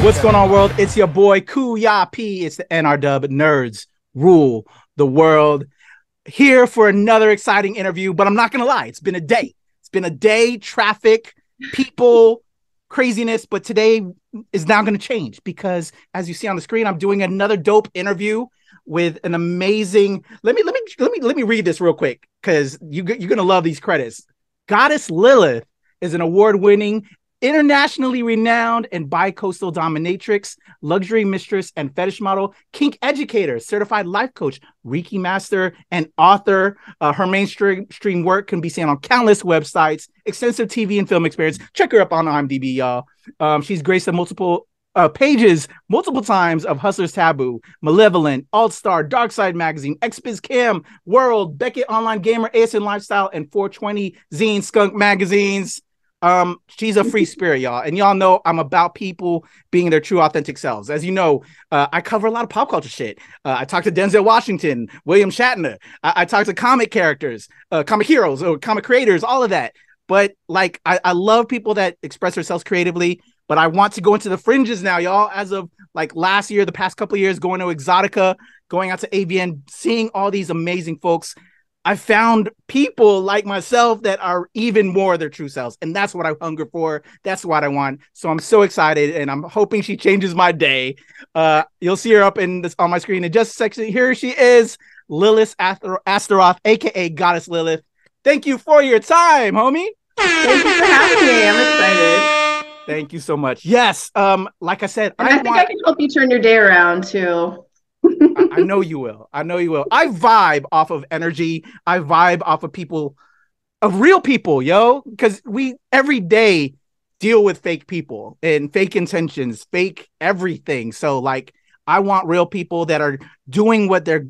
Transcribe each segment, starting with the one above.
What's going on, world? It's your boy Kuya P. It's the NRW Nerds Rule the World. Here for another exciting interview, but I'm not gonna lie, it's been a day. It's been a day, traffic, people, craziness, but today is now gonna change because as you see on the screen, I'm doing another dope interview with an amazing. Let me read this real quick because you're gonna love these credits. Goddess Lilith is an award-winning, internationally renowned and bi-coastal dominatrix, luxury mistress and fetish model, kink educator, certified life coach, Reiki master, and author. Her mainstream work can be seen on countless websites, extensive TV and film experience. Check her up on IMDb, y'all. She's graced multiple pages multiple times of Hustler's Taboo, Malevolent, Alt-Star, Dark Side Magazine, XBiz Cam, World, Beckett Online Gamer, ASN Lifestyle, and 420 Zine Skunk magazines. She's a free spirit, y'all. And y'all know I'm about people being their true, authentic selves. As you know, I cover a lot of pop culture shit. I talk to Denzel Washington, William Shatner. I talk to comic characters, comic heroes, or comic creators, all of that. But like, I love people that express themselves creatively, but I want to go into the fringes now, y'all. As of like last year, the past couple of years, going to Exotica, going out to AVN, seeing all these amazing folks. I found people like myself that are even more their true selves. And that's what I hunger for. That's what I want. So I'm so excited and I'm hoping she changes my day. You'll see her up on my screen in just a second. Here she is, Lilith Astaroth, aka Goddess Lilith. Thank you for your time, homie. Thank you for having me. I'm excited. Thank you so much. Yes. Like I said, I think I can help you turn your day around too. I know you will. I know you will. I vibe off of energy. I vibe off of people, of real people, yo. Because we every day deal with fake people and fake intentions, fake everything. So like, I want real people that are doing what they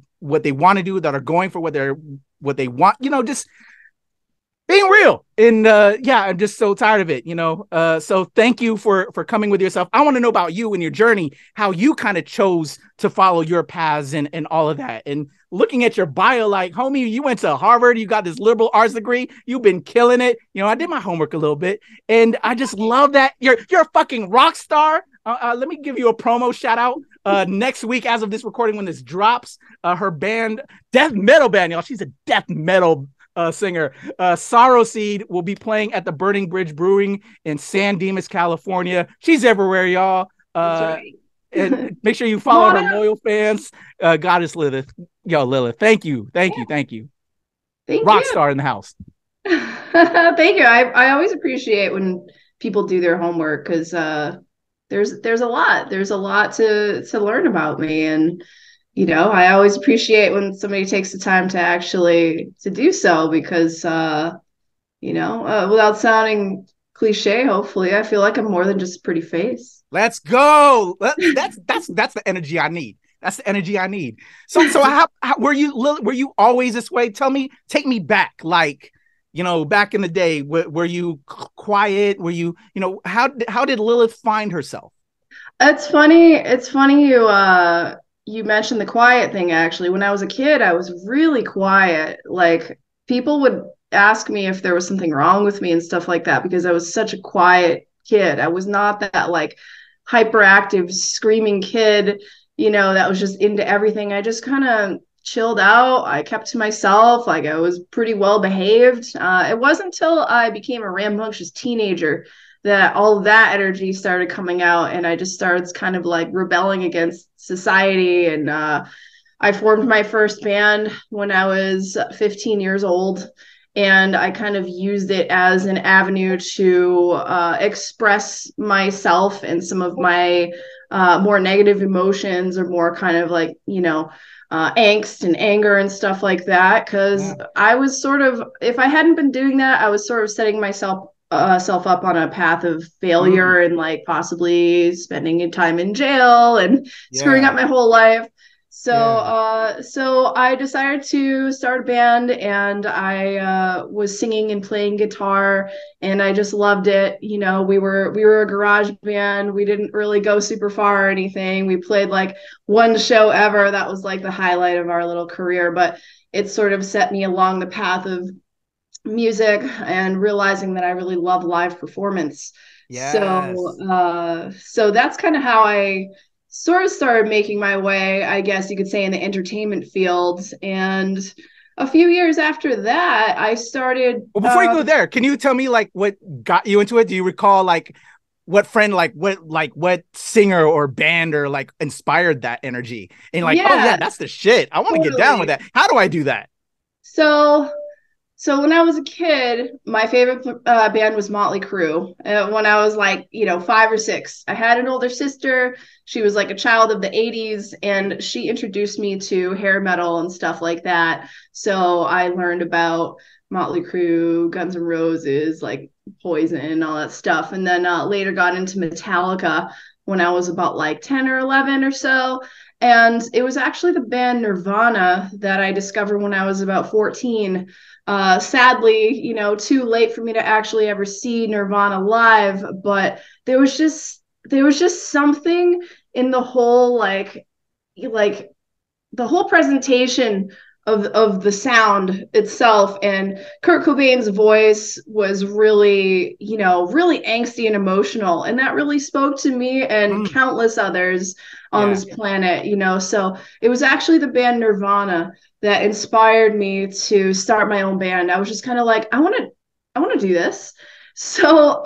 want to do, that are going for what they want. You know, just being real. And yeah, I'm just so tired of it, you know. So thank you for coming with yourself. I want to know about you and your journey, how you kind of chose to follow your paths and all of that. And looking at your bio, like, homie, you went to Harvard, you got this liberal arts degree, you've been killing it. You know, I did my homework a little bit, and I just love that you're a fucking rock star. Let me give you a promo shout out. Next week, as of this recording, when this drops, her band, death metal band, y'all. She's a death metal singer. Sorrowseed will be playing at the Burning Bridge Brewing in San Dimas, California. She's everywhere, y'all. Right. And make sure you follow her loyal fans. Goddess Lilith. Yo, Lilith, thank you. Thank you. Rock star in the house. Thank you. I always appreciate when people do their homework because there's a lot. There's a lot to learn about me. And you know, I always appreciate when somebody takes the time to actually to do so because, you know, without sounding cliche, hopefully, I feel like I'm more than just a pretty face. Let's go. That's the energy I need. That's the energy I need. So how were you always this way? Take me back. Like, you know, back in the day, were you quiet? Were you know, how did Lilith find herself? It's funny you mentioned the quiet thing. Actually, when I was a kid, I was really quiet. Like people would ask me if there was something wrong with me and stuff like that because I was such a quiet kid. I was not that like hyperactive screaming kid, you know, that was just into everything. I just kind of chilled out. I kept to myself. Like I was pretty well behaved. It wasn't until I became a rambunctious teenager that all of that energy started coming out and I just started kind of like rebelling against society. And I formed my first band when I was 15 years old. And I kind of used it as an avenue to express myself and some of my more negative emotions or more kind of like, you know, angst and anger and stuff like that. Because I was sort of, if I hadn't been doing that, I was sort of setting myself up on a path of failure and like possibly spending time in jail and screwing up my whole life. So I decided to start a band and I was singing and playing guitar and I just loved it. You know, we were a garage band. We didn't really go super far or anything. We played like one show ever. That was like the highlight of our little career, but it sort of set me along the path of music and realizing that I really love live performance. Yes. So that's kind of how I sort of started making my way, I guess you could say, in the entertainment field. And a few years after that, I started. Well, before you go there, can you tell me like what got you into it? Do you recall like what friend, what singer or band or like inspired that energy? And like, oh yeah, Yeah, that's the shit. I want to get down with totally. that. How do I do that? So So when I was a kid, my favorite band was Motley Crue. When I was like, 5 or 6, I had an older sister. She was like a child of the '80s, and she introduced me to hair metal and stuff like that. So I learned about Motley Crue, Guns N' Roses, like Poison, all that stuff, and then later got into Metallica when I was about like 10 or 11 or so. And it was actually the band Nirvana that I discovered when I was about 14. Sadly, too late for me to actually ever see Nirvana live, but there was just something in the whole like the whole presentation of the sound itself, and Kurt Cobain's voice was really, really angsty and emotional, and that really spoke to me and Mm, countless others on yeah. this planet. So it was actually the band Nirvana that inspired me to start my own band. I was just kind of like, I want to do this. So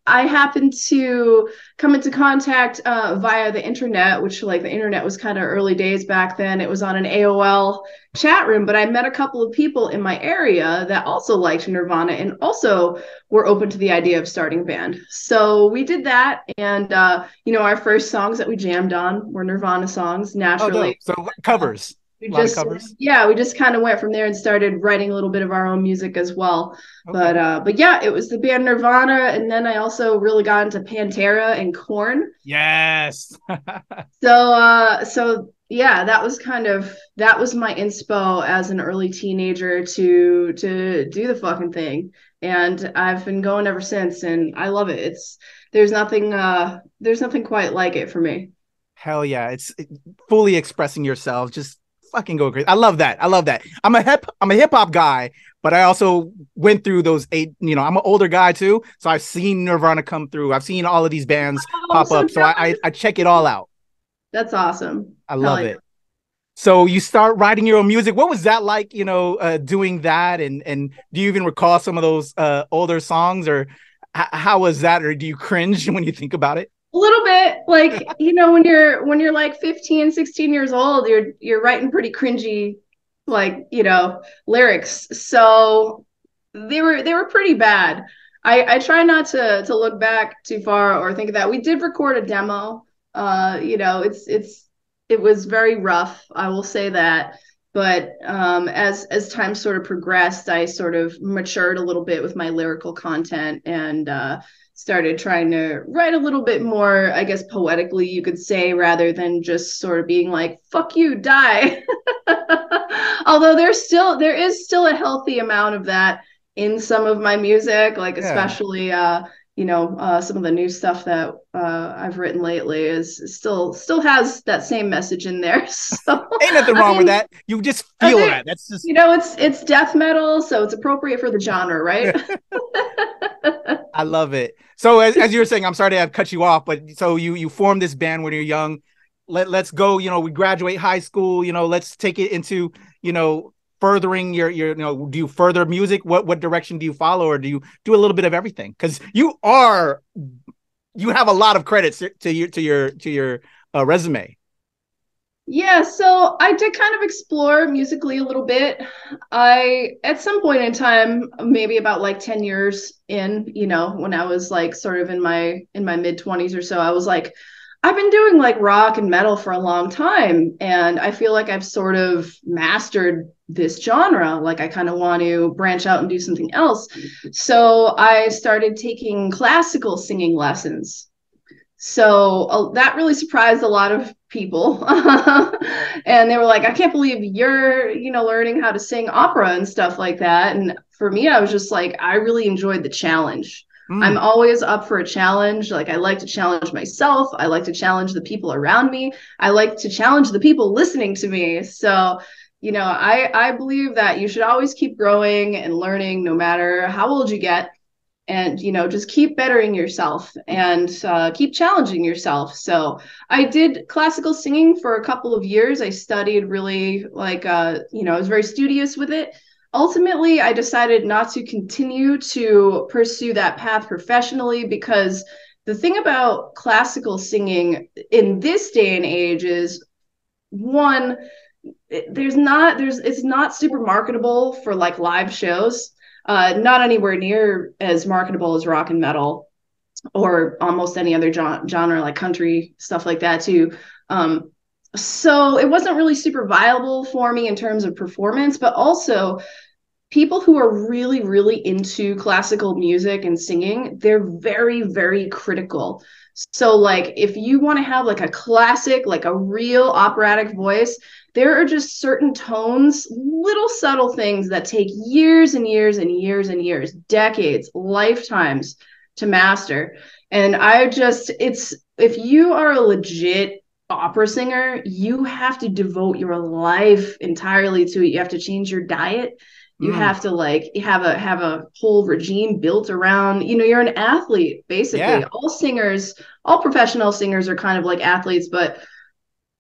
I happened to come into contact via the internet, which, like, the internet was kind of early days back then. It was on an AOL chat room, but I met a couple of people in my area that also liked Nirvana and also were open to the idea of starting a band. So we did that, and our first songs that we jammed on were Nirvana songs, Oh, dope. naturally. So covers, we a lot of just covers. yeah we just kind of went from there and started writing a little bit of our own music as well. but Okay. uh but yeah, it was the band Nirvana, and then I also really got into Pantera and Korn. Yes. So yeah, that was my inspo as an early teenager to do the fucking thing, and I've been going ever since, and I love it. There's nothing quite like it for me. Hell yeah. Fully expressing yourself. Just fucking go crazy. I love that. I love that. I'm a hip hop guy, but I also went through those eight, I'm an older guy too. So I've seen Nirvana come through. I've seen all of these bands I'm pop so up. So I check it all out. That's awesome. I Hell love yeah. it. So you start writing your own music. What was that like, doing that? And do you even recall some of those older songs, or how was that? Or do you cringe when you think about it? A little bit, like, when you're like 15, 16 years old, you're writing pretty cringy, like, lyrics. So they were pretty bad. I try not to look back too far or think of that. We did record a demo. It was very rough, I will say that. But as time sort of progressed, I sort of matured a little bit with my lyrical content, and started trying to write a little bit more, I guess, poetically, you could say, rather than just sort of being like, fuck you, die. Although there is still a healthy amount of that in some of my music, like Yeah. especially some of the new stuff that I've written lately is still has that same message in there. So Ain't nothing I wrong with mean, that. You just I feel think that. That's just it's death metal, so it's appropriate for the genre, right? I love it. So as you were saying, I'm sorry to have cut you off, but so you formed this band when you're young. Let's go, we graduate high school, let's take it into, furthering your do you further music? What direction do you follow, or do you do a little bit of everything? Because you have a lot of credits to your resume. Yeah, so I did kind of explore musically a little bit. At some point in time, maybe about like 10 years in, when I was like sort of in my mid 20s or so, I was like, I've been doing like rock and metal for a long time, and I feel like I've sort of mastered this genre. Like, I kind of want to branch out and do something else. So I started taking classical singing lessons. So that really surprised a lot of people. And they were like, I can't believe you're, learning how to sing opera and stuff like that. And for me, I was just like, I really enjoyed the challenge. I'm Mm. always up for a challenge. Like, I like to challenge myself. I like to challenge the people around me. I like to challenge the people listening to me. So, I believe that you should always keep growing and learning no matter how old you get. and, you know, just keep bettering yourself and keep challenging yourself. So I did classical singing for a couple of years. I studied really like, you know, I was very studious with it. Ultimately, I decided not to continue to pursue that path professionally, because the thing about classical singing in this day and age is, one, it's not super marketable for like live shows, not anywhere near as marketable as rock and metal or almost any other genre like country, stuff like that too. So it wasn't really super viable for me in terms of performance, but also people who are really, really into classical music and singing, they're very, very critical. So like if you want to have like a classic, like a real operatic voice, there are just certain tones, little subtle things that take years and years and years and years, decades, lifetimes to master. And it's, if you are a legit opera singer, you have to devote your life entirely to it. You have to change your diet. You have to like have a whole regime built around, you know, you're an athlete, basically. All singers, all professional singers are kind of like athletes, but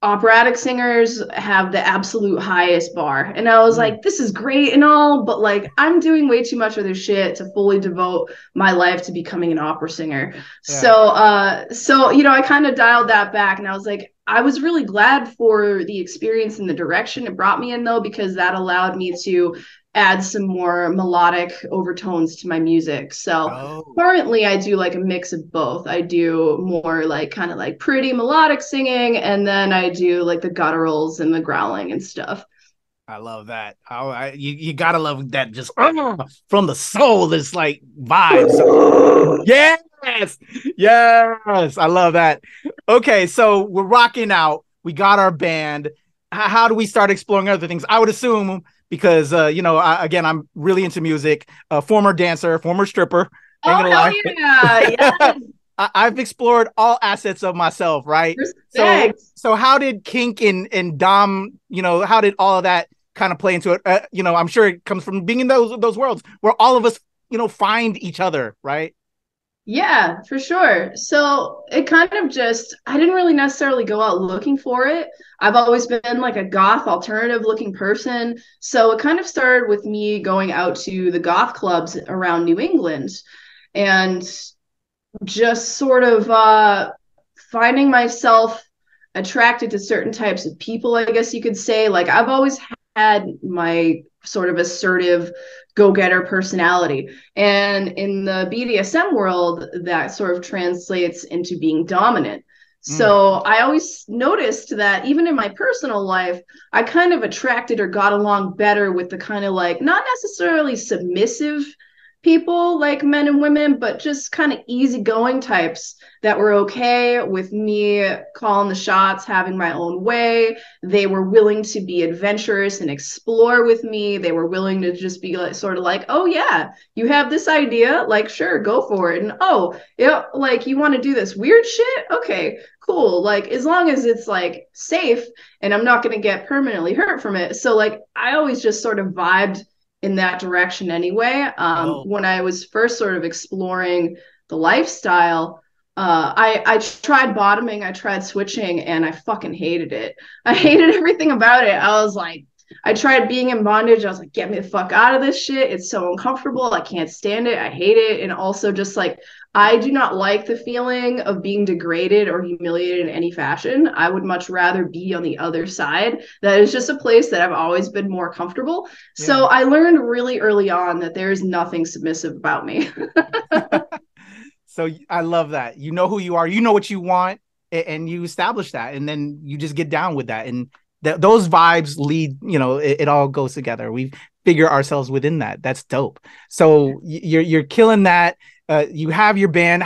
operatic singers have the absolute highest bar. And I was like, this is great and all, but like I'm doing way too much other shit to fully devote my life to becoming an opera singer. So you know, I kind of dialed that back, and I was like, I was really glad for the experience and the direction it brought me in, though, because that allowed me to add some more melodic overtones to my music. So currently I do like a mix of both. I do more like kind of like pretty melodic singing, and then I do like the gutturals and the growling and stuff. I love that. You gotta love that, just from the soul, this like vibes. Yes, I love that. Okay, so we're rocking out. We got our band. How do we start exploring other things? I would assume, because you know, again, I'm really into music. Former dancer, former stripper. Oh, hell yeah! Yes. I've explored all assets of myself, right? So how did kink and dom, you know, how did all of that kind of play into it? You know, I'm sure it comes from being in those worlds where all of us, you know, find each other, right? Yeah, for sure. So it kind of just, I didn't really necessarily go out looking for it. I've always been like a goth alternative looking person. So it kind of started with me going out to the goth clubs around New England and just sort of finding myself attracted to certain types of people, I guess you could say. Like I've always had my sort of assertive go-getter personality, and in the BDSM world that sort of translates into being dominant. So I always noticed that even in my personal life, I kind of attracted or got along better with the kind of like not necessarily submissive people like men and women, but just kind of easygoing types that were okay with me calling the shots, having my own way. They were willing to be adventurous and explore with me. They were willing to just be like, sort of like, oh yeah, you have this idea, like, sure, go for it. And oh, yeah, like you want to do this weird shit? Okay, cool. Like as long as it's like safe and I'm not going to get permanently hurt from it. So like I always just sort of vibed in that direction anyway. When I was first sort of exploring the lifestyle, I tried bottoming, I tried switching, and I fucking hated it. I hated everything about it. I was like, I tried being in bondage. I was like, get me the fuck out of this shit. It's so uncomfortable. I can't stand it. I hate it. And also just like, I do not like the feeling of being degraded or humiliated in any fashion. I would much rather be on the other side. That is just a place that I've always been more comfortable. Yeah. So I learned really early on that there is nothing submissive about me. So I love that. You know who you are, you know what you want, and you establish that, and then you just get down with that. And those vibes lead, you know, it all goes together. We figure ourselves within that. That's dope. So you're killing that. You have your band.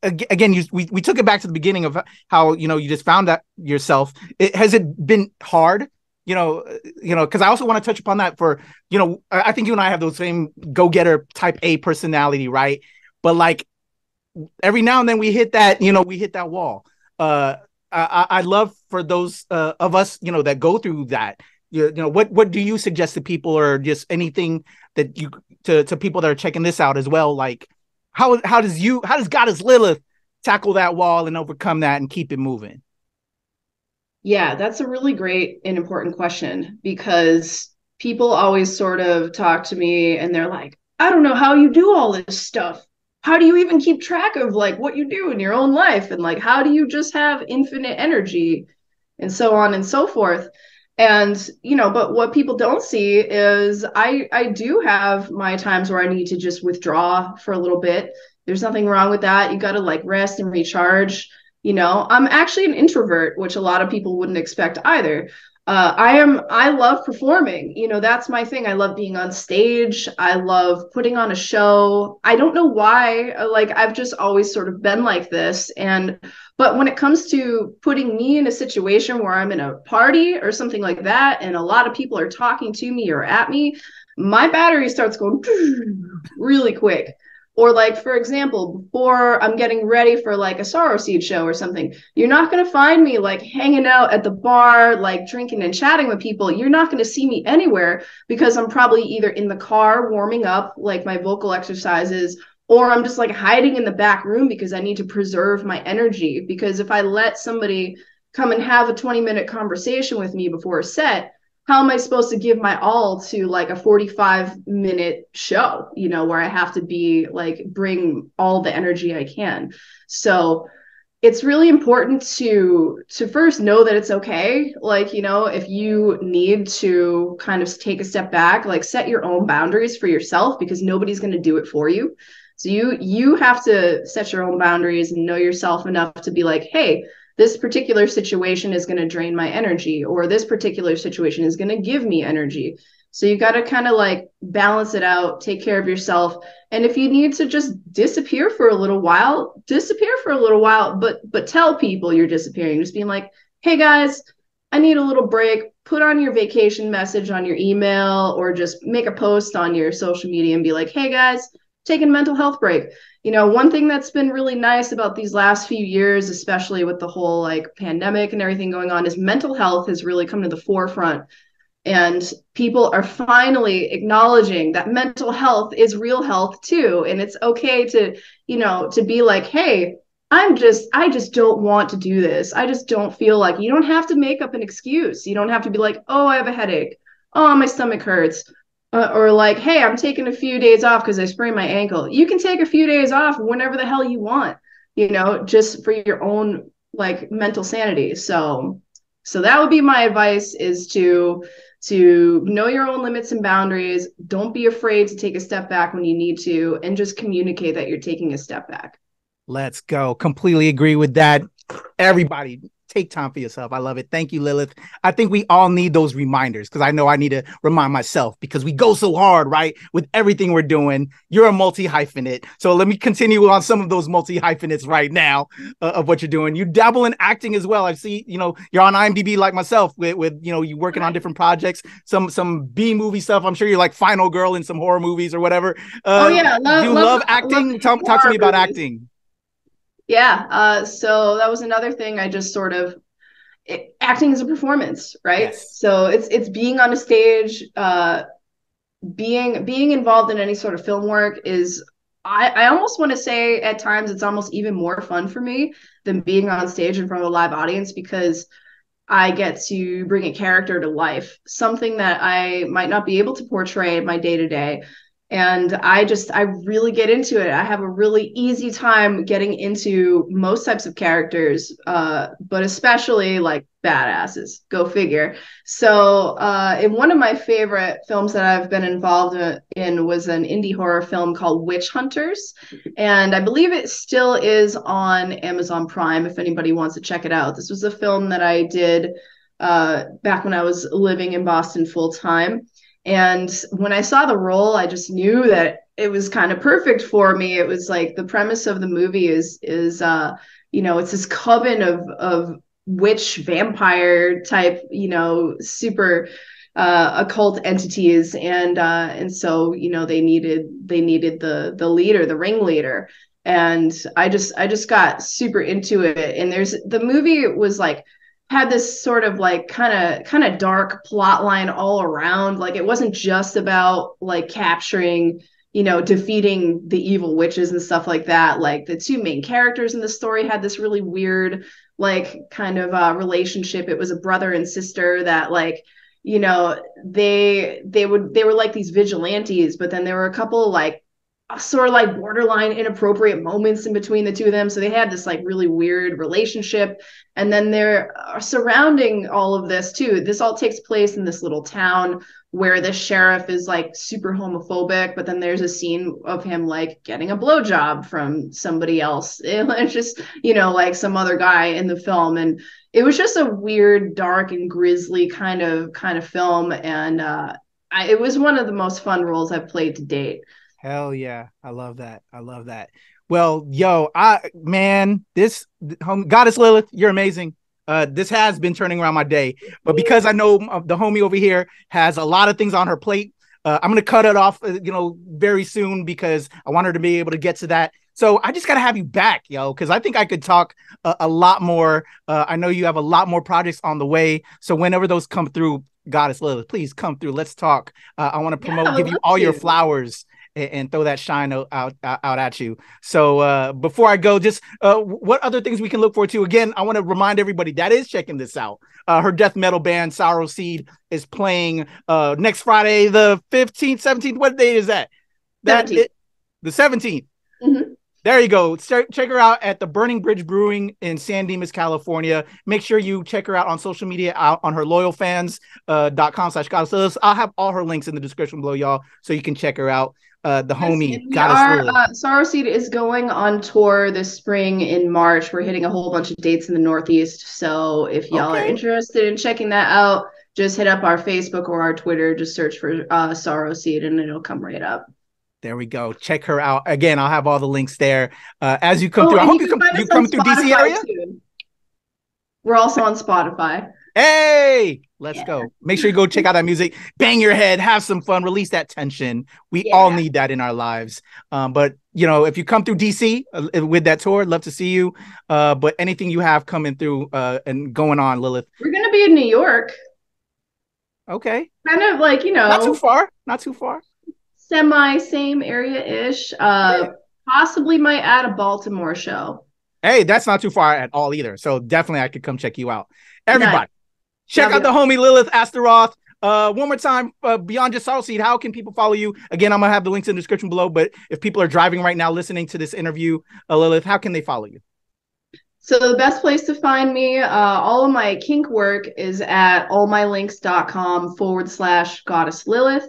Again, we took it back to the beginning of how, you know, you just found that yourself. Has it been hard? You know, because I also want to touch upon that for, you know, I think you and I have those same go-getter type A personality, right? But like every now and then we hit that, you know, we hit that wall. I love for those of us, you know, that go through that. You know, what do you suggest to people, or just anything that you to people that are checking this out as well? Like, how does Goddess Lilith tackle that wall and overcome that and keep it moving? Yeah, that's a really great and important question, because people always sort of talk to me and they're like, I don't know how you do all this stuff. How do you even keep track of like what you do in your own life? And like, how do you just have infinite energy and so on and so forth? And, you know, but what people don't see is I do have my times where I need to just withdraw for a little bit. There's nothing wrong with that. You got to like rest and recharge. You know, I'm actually an introvert, which a lot of people wouldn't expect either. I love performing. You know, that's my thing. I love being on stage. I love putting on a show. I don't know why, like, I've just always sort of been like this. But when it comes to putting me in a situation where I'm in a party or something like that, and a lot of people are talking to me or at me, my battery starts going really quick. Or like, for example, before I'm getting ready for like a Sorrowseed show or something, you're not going to find me like hanging out at the bar, like drinking and chatting with people. You're not going to see me anywhere, because I'm probably either in the car warming up, like my vocal exercises, or I'm just like hiding in the back room because I need to preserve my energy. Because if I let somebody come and have a 20-minute conversation with me before a set, how am I supposed to give my all to like a 45-minute show, you know, where I have to be like, bring all the energy I can? So it's really important to first know that it's okay. Like, you know, if you need to kind of take a step back, like set your own boundaries for yourself, because nobody's going to do it for you. So you have to set your own boundaries and know yourself enough to be like, hey, this particular situation is going to drain my energy, or this particular situation is going to give me energy. So you got to kind of like balance it out, take care of yourself. And if you need to just disappear for a little while, but tell people you're disappearing. Just being like, hey guys, I need a little break. Put on your vacation message on your email, or just make a post on your social media and be like, hey guys, taking a mental health break. You know, one thing that's been really nice about these last few years, especially with the whole like pandemic and everything going on, is mental health has really come to the forefront. And people are finally acknowledging that mental health is real health too. And it's okay to, you know, to be like, hey, I just don't want to do this. I just don't feel like. You don't have to make up an excuse. You don't have to be like, oh, I have a headache. Oh, my stomach hurts. Or like, hey, I'm taking a few days off because I sprained my ankle. You can take a few days off whenever the hell you want, you know, just for your own like mental sanity. So that would be my advice, is to know your own limits and boundaries. Don't be afraid to take a step back when you need to, and just communicate that you're taking a step back. Let's go. Completely agree with that. Everybody, take time for yourself. I love it. Thank you, Lilith. I think we all need those reminders, because I know I need to remind myself, because we go so hard, right? With everything we're doing. You're a multi-hyphenate. So let me continue on some of those multi-hyphenates right now of what you're doing. You dabble in acting as well. I see, you know, you're on IMDb like myself with you know, you working on different projects, some B movie stuff. I'm sure you're like Final Girl in some horror movies or whatever. Oh yeah. You love acting? Talk to me about acting. Yeah. So that was another thing. I just sort of, acting is a performance, right? Yes. So it's being on a stage, being involved in any sort of film work is, I almost want to say at times it's almost even more fun for me than being on stage in front of a live audience, because I get to bring a character to life, something that I might not be able to portray in my day to day. And I really get into it. I have a really easy time getting into most types of characters, but especially like badasses. Go figure. So in one of my favorite films that I've been involved in was an indie horror film called Witch Hunters. And I believe it still is on Amazon Prime if anybody wants to check it out. This was a film that I did back when I was living in Boston full time. And when I saw the role, I just knew that it was kind of perfect for me. It was like, the premise of the movie is you know, it's this coven of witch vampire type, you know, super occult entities, and so, you know, they needed the leader, the ringleader. And I just got super into it. And the movie was like, had this sort of like kind of dark plot line all around. Like, it wasn't just about like capturing, defeating the evil witches and stuff like that. Like the two main characters in the story had this really weird, like kind of relationship. It was a brother and sister that like, they were like these vigilantes, but then there were a couple like sort of like borderline inappropriate moments in between the two of them. So they had this like really weird relationship. And then they're surrounding all of this too. This all takes place in this little town where the sheriff is like super homophobic, but then there's a scene of him like getting a blowjob from somebody else. It's just, like some other guy in the film. And it was just a weird, dark and grisly kind of film. And it was one of the most fun roles I've played to date. Hell yeah. I love that. I love that. Well, yo, this Goddess Lilith, you're amazing. This has been turning around my day, but because I know the homie over here has a lot of things on her plate, I'm going to cut it off, very soon because I want her to be able to get to that. So I just got to have you back, yo, because I think I could talk a lot more. I know you have a lot more projects on the way. So whenever those come through, Goddess Lilith, please come through. Let's talk. I want to promote, give you all your flowers and throw that shine out at you. So before I go, just what other things we can look forward to? Again, I want to remind everybody that is checking this out. Her death metal band, Sorrowseed, is playing next Friday, the 15th, 17th. What day is that? The 17th. Mm-hmm. There you go. Check her out at the Burning Bridge Brewing in San Dimas, California. Make sure you check her out on social media, out on her loyalfans.com/goddess. I'll have all her links in the description below, y'all, so you can check her out. Homie, Goddess Sorrowseed is going on tour this spring in March. We're hitting a whole bunch of dates in the Northeast. So if y'all are interested in checking that out, just hit up our Facebook or our Twitter. Just search for Sorrowseed and it'll come right up. There we go. Check her out. Again, I'll have all the links there as you come through. I hope you come through DC area. Too. We're also on Spotify. Hey, let's go. Make sure you go check out that music. Bang your head. Have some fun. Release that tension. We all need that in our lives. But, if you come through DC with that tour, I'd love to see you. But anything you have coming through and going on, Lilith. We're going to be in New York. Okay. Kind of like, Not too far. Not too far. Same area-ish. Possibly might add a Baltimore show. Hey, that's not too far at all either. So definitely I could come check you out. Everybody, check out the homie Lilith Astaroth. One more time, beyond just Sorrowseed, how can people follow you? Again, I'm going to have the links in the description below, but if people are driving right now listening to this interview, Lilith, how can they follow you? So the best place to find me, all of my kink work is at allmylinks.com/Goddess Lilith.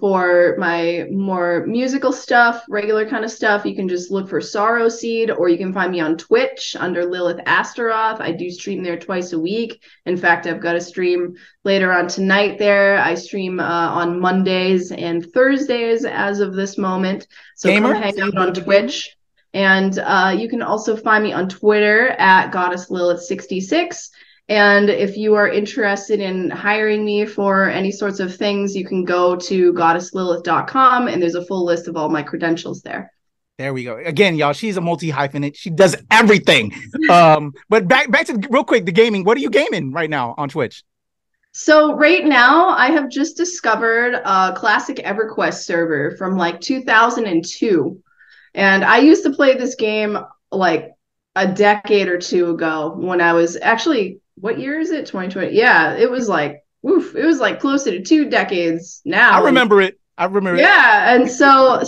For my more musical stuff, regular kind of stuff, you can just look for Sorrowseed, or you can find me on Twitch under Lilith Astaroth. I do stream there twice a week. In fact, I've got a stream later on tonight there. I stream on Mondays and Thursdays as of this moment. So come hang out on Twitch. And you can also find me on Twitter at GoddessLilith66. And if you are interested in hiring me for any sorts of things, you can go to goddesslilith.com and there's a full list of all my credentials there. There we go. Again, y'all, she's a multi-hyphenate. She does everything. But back to real quick, the gaming. What are you gaming right now on Twitch? So right now I have just discovered a classic EverQuest server from like 2002. And I used to play this game like a decade or two ago when I was actually, what year is it? 2020. Yeah, it was like, it was like closer to 2 decades now. I remember it. Yeah. And so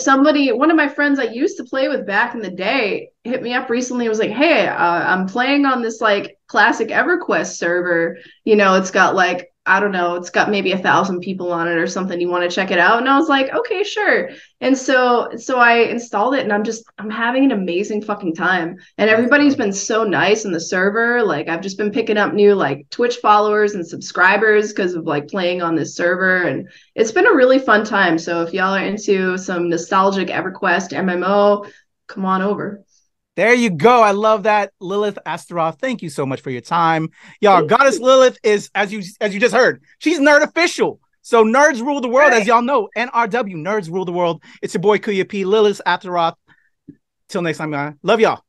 one of my friends I used to play with back in the day hit me up recently and was like, hey, I'm playing on this like classic EverQuest server. It's got like, I don't know, it's got maybe 1,000 people on it or something. You want to check it out? And I was like, okay, sure. And so I installed it and I'm having an amazing fucking time. And everybody's been so nice in the server. Like I've just been picking up new like Twitch followers and subscribers because of like playing on this server. And it's been a really fun time. So if y'all are into some nostalgic EverQuest MMO, come on over. There you go. I love that. Lilith Astaroth, thank you so much for your time. Y'all, Goddess Lilith is, as you just heard, she's nerd official. So nerds rule the world, as y'all know. NRW, nerds rule the world. It's your boy Kuya P, Lilith Astaroth. Till next time, guys. Love y'all.